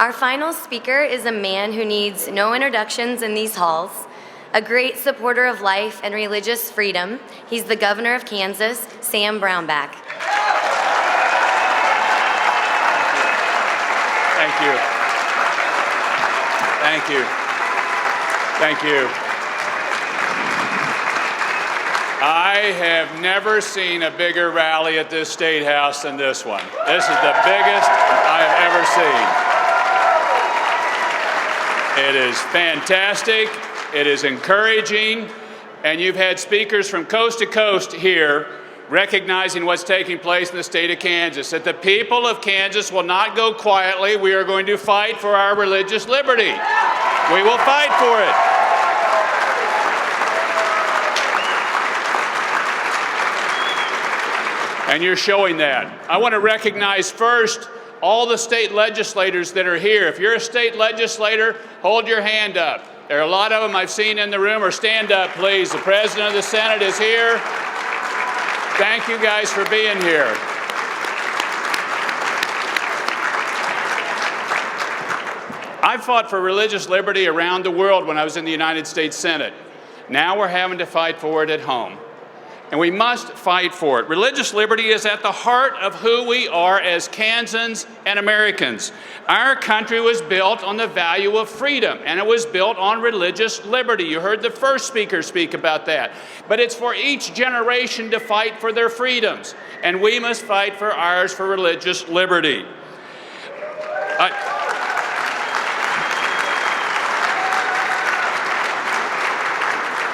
Our final speaker is a man who needs no introductions in these halls, a great supporter of life and religious freedom. He's the governor of Kansas, Sam Brownback. Thank you. Thank you. Thank you. I have never seen a bigger rally at this State House than this one. This is the biggest I have ever seen. It is fantastic. It is encouraging. And you've had speakers from coast to coast here recognizing what's taking place in the state of Kansas, that the people of Kansas will not go quietly. We are going to fight for our religious liberty. We will fight for it. And you're showing that. I want to recognize first all the state legislators that are here. If you're a state legislator, hold your hand up. There are a lot of them I've seen in the room, or stand up, please. The President of the Senate is here. Thank you guys for being here. I fought for religious liberty around the world when I was in the United States Senate. Now we're having to fight for it at home. And we must fight for it. Religious liberty is at the heart of who we are as Kansans and Americans. Our country was built on the value of freedom, and it was built on religious liberty. You heard the first speaker speak about that. But it's for each generation to fight for their freedoms, and we must fight for ours for religious liberty.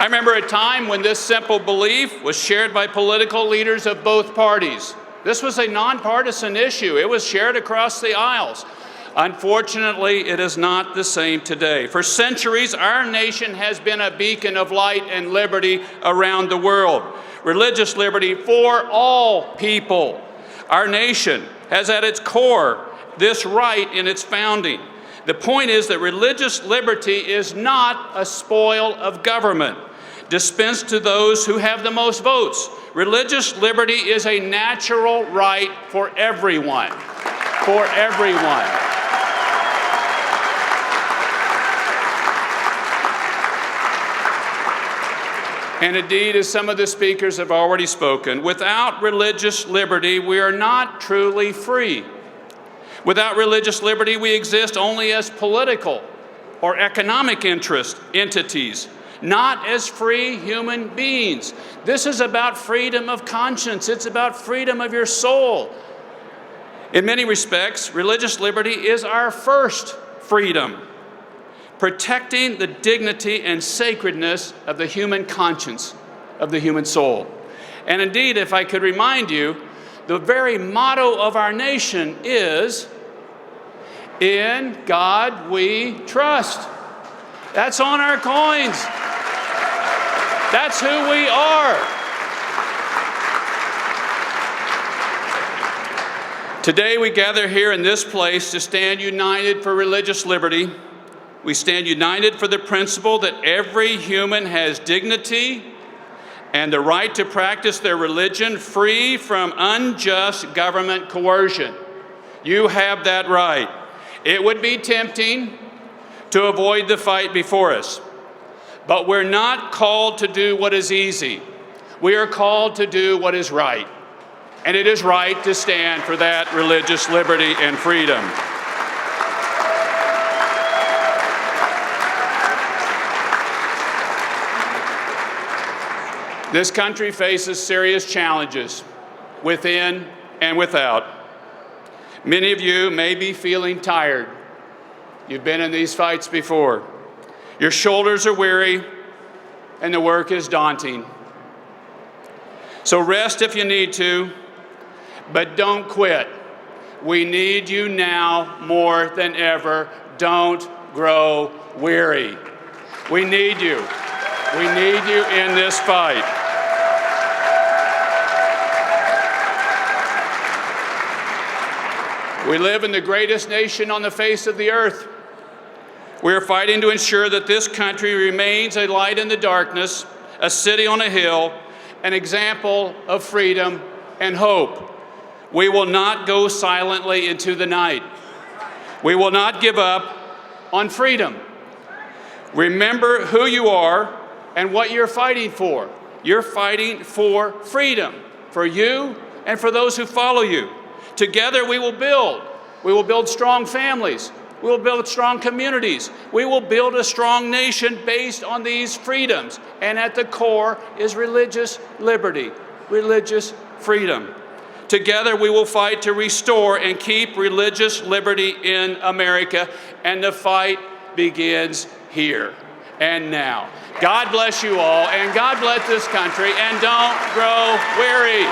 I remember a time when this simple belief was shared by political leaders of both parties. This was a nonpartisan issue. It was shared across the aisles. Unfortunately, it is not the same today. For centuries, our nation has been a beacon of light and liberty around the world. Religious liberty for all people. Our nation has at its core this right in its founding. The point is that religious liberty is not a spoil of government, dispensed to those who have the most votes. Religious liberty is a natural right for everyone. For everyone. And indeed, as some of the speakers have already spoken, without religious liberty, we are not truly free. Without religious liberty, we exist only as political or economic interest entities, not as free human beings. This is about freedom of conscience. It's about freedom of your soul. In many respects, religious liberty is our first freedom, protecting the dignity and sacredness of the human conscience, of the human soul. And indeed, if I could remind you, the very motto of our nation is, "In God we trust." That's on our coins. That's who we are. Today we gather here in this place to stand united for religious liberty. We stand united for the principle that every human has dignity and the right to practice their religion free from unjust government coercion. You have that right. It would be tempting to avoid the fight before us. But we're not called to do what is easy. We are called to do what is right. And it is right to stand for that religious liberty and freedom. This country faces serious challenges within and without. Many of you may be feeling tired. You've been in these fights before. Your shoulders are weary, and the work is daunting. So rest if you need to, but don't quit. We need you now more than ever. Don't grow weary. We need you. We need you in this fight. We live in the greatest nation on the face of the earth. We are fighting to ensure that this country remains a light in the darkness, a city on a hill, an example of freedom and hope. We will not go silently into the night. We will not give up on freedom. Remember who you are and what you're fighting for. You're fighting for freedom, for you and for those who follow you. Together we will build. We will build strong families. We will build strong communities. We will build a strong nation based on these freedoms. And at the core is religious liberty, religious freedom. Together we will fight to restore and keep religious liberty in America. And the fight begins here and now. God bless you all, and God bless this country, and don't grow weary.